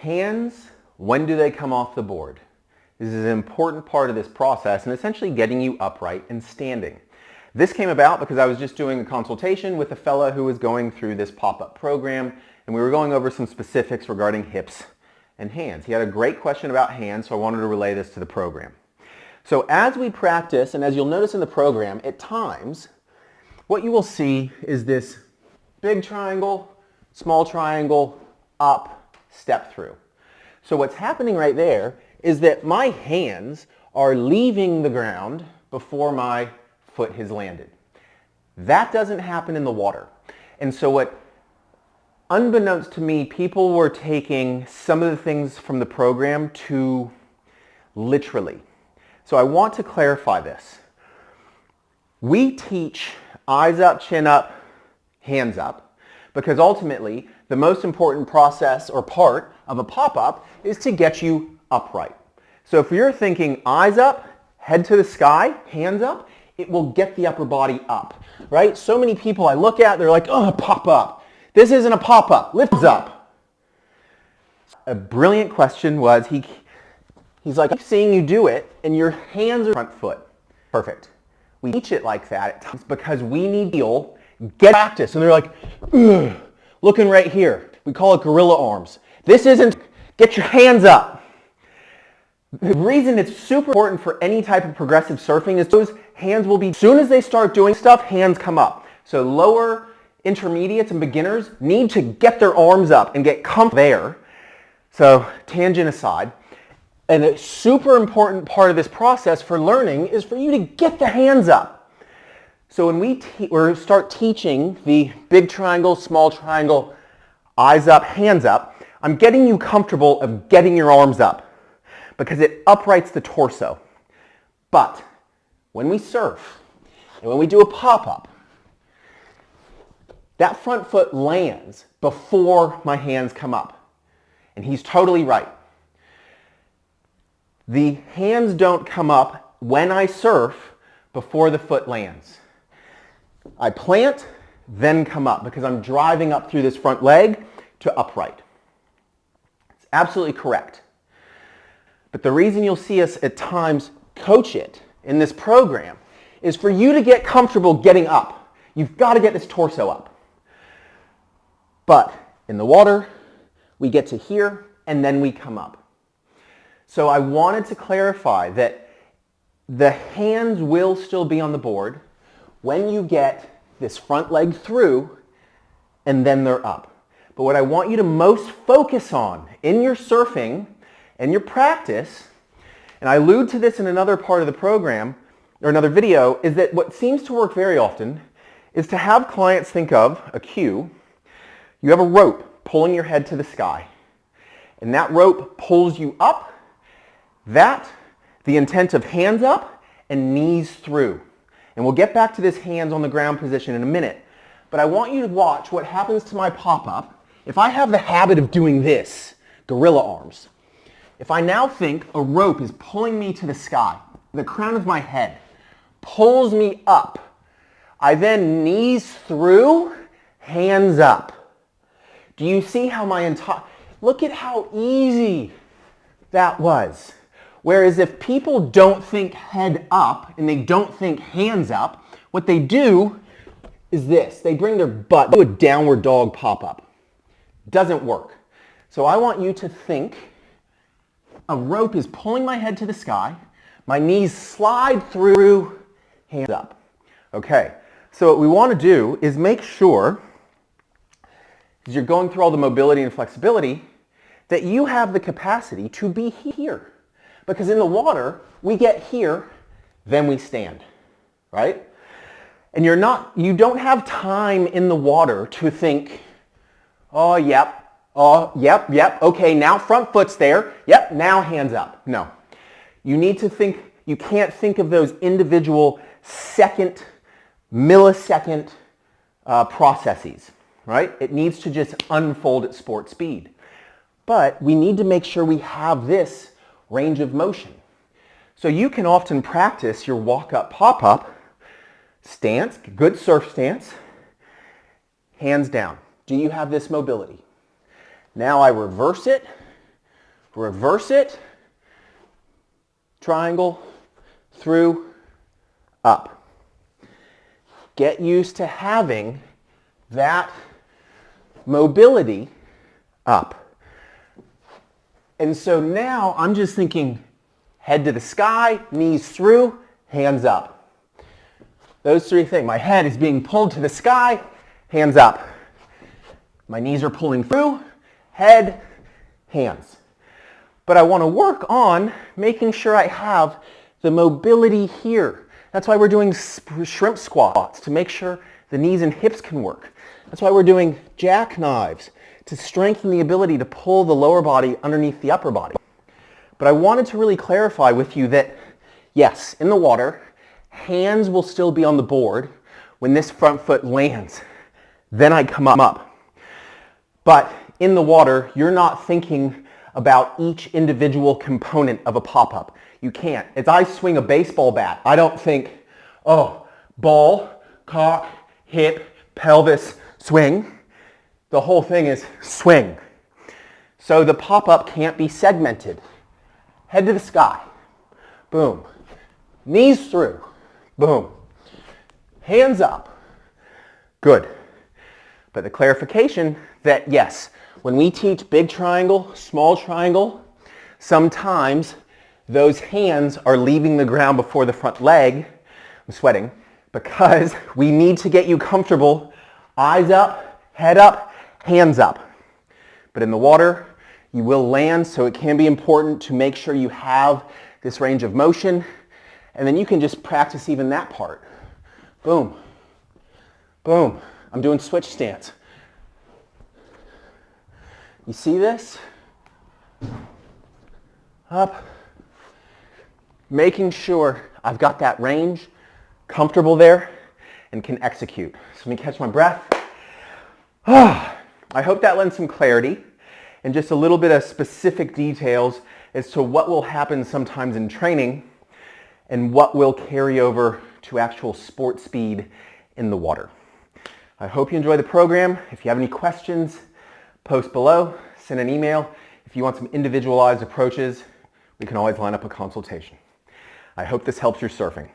Hands, when do they come off the board? This is an important part of this process and essentially getting you upright and standing. This came about because I was just doing a consultation with a fella who was going through this pop-up program, and we were going over some specifics regarding hips and hands. He had a great question about hands, so I wanted to relay this to the program. So as we practice, and as you'll notice in the program, at times, what you will see is this big triangle, small triangle, up, step through. So what's happening right there is that my hands are leaving the ground before my foot has landed. That doesn't happen in the water. And so what, unbeknownst to me, people were taking some of the things from the program too literally. So I want to clarify this. We teach eyes up, chin up, hands up, because ultimately the most important process or part of a pop-up is to get you upright. So if you're thinking eyes up, head to the sky, hands up, it will get the upper body up, right? So many people I look at, they're like, oh, pop-up. This isn't a pop-up, lift up. A brilliant question was, he's like, I keep seeing you do it and your hands are front foot. Perfect. We teach it like that at times because we need to get practice. And they're like, ugh, looking right here. We call it gorilla arms. This isn't, get your hands up. The reason it's super important for any type of progressive surfing is those hands will be, as soon as they start doing stuff, hands come up. So lower intermediates and beginners need to get their arms up and get comfortable there. So tangent aside. And a super important part of this process for learning is for you to get the hands up. So when we start teaching the big triangle, small triangle, eyes up, hands up, I'm getting you comfortable of getting your arms up because it uprights the torso. But when we surf and when we do a pop-up, that front foot lands before my hands come up. And he's totally right. The hands don't come up when I surf before the foot lands. I plant, then come up because I'm driving up through this front leg to upright. It's absolutely correct. But the reason you'll see us at times coach it in this program is for you to get comfortable getting up. You've got to get this torso up. But in the water, we get to here and then we come up. So I wanted to clarify that the hands will still be on the board when you get this front leg through and then they're up. But what I want you to most focus on in your surfing and your practice, and I allude to this in another part of the program or another video, is that what seems to work very often is to have clients think of a cue. You have a rope pulling your head to the sky, and that rope pulls you up. That, the intent of hands up and knees through. And we'll get back to this hands on the ground position in a minute. But I want you to watch what happens to my pop-up if I have the habit of doing this, gorilla arms. If I now think a rope is pulling me to the sky, the crown of my head pulls me up. I then knees through, hands up. Do you see how my entire, look at how easy that was. Whereas if people don't think head up and they don't think hands up, what they do is this. They bring their butt to a downward dog pop-up. Doesn't work. So I want you to think a rope is pulling my head to the sky, my knees slide through, hands up. Okay, so what we want to do is make sure, as you're going through all the mobility and flexibility, that you have the capacity to be here. Because in the water, we get here, then we stand, right? And you don't have time in the water to think, oh, yep, okay, now front foot's there, yep, now hands up. No. You need to think, you can't think of those individual millisecond processes, right? It needs to just unfold at sport speed. But we need to make sure we have this range of motion. So you can often practice your walk-up, pop-up stance, good surf stance, hands down. Do you have this mobility? Now I reverse it, reverse it, triangle, through, up. Get used to having that mobility up. And so now I'm just thinking head to the sky, knees through, hands up. Those three things. My head is being pulled to the sky, hands up. My knees are pulling through, head, hands. But I want to work on making sure I have the mobility here. That's why we're doing shrimp squats, to make sure the knees and hips can work. That's why we're doing jackknives, to strengthen the ability to pull the lower body underneath the upper body. But I wanted to really clarify with you that, yes, in the water, hands will still be on the board when this front foot lands. Then I come up. But in the water, you're not thinking about each individual component of a pop-up. You can't. As I swing a baseball bat, I don't think, oh, ball, cock, hip, pelvis, swing. The whole thing is swing. So the pop-up can't be segmented. Head to the sky. Boom. Knees through. Boom. Hands up. Good. But the clarification that yes, when we teach big triangle, small triangle, sometimes those hands are leaving the ground before the front leg. I'm sweating because we need to get you comfortable. Eyes up, head up, hands up. But in the water, you will land, so it can be important to make sure you have this range of motion, and then you can just practice even that part. Boom. Boom. I'm doing switch stance. You see this? Up. Making sure I've got that range, comfortable there, and can execute. So let me catch my breath. I hope that lends some clarity and just a little bit of specific details as to what will happen sometimes in training and what will carry over to actual sport speed in the water. I hope you enjoy the program. If you have any questions, post below, send an email. If you want some individualized approaches, we can always line up a consultation. I hope this helps your surfing.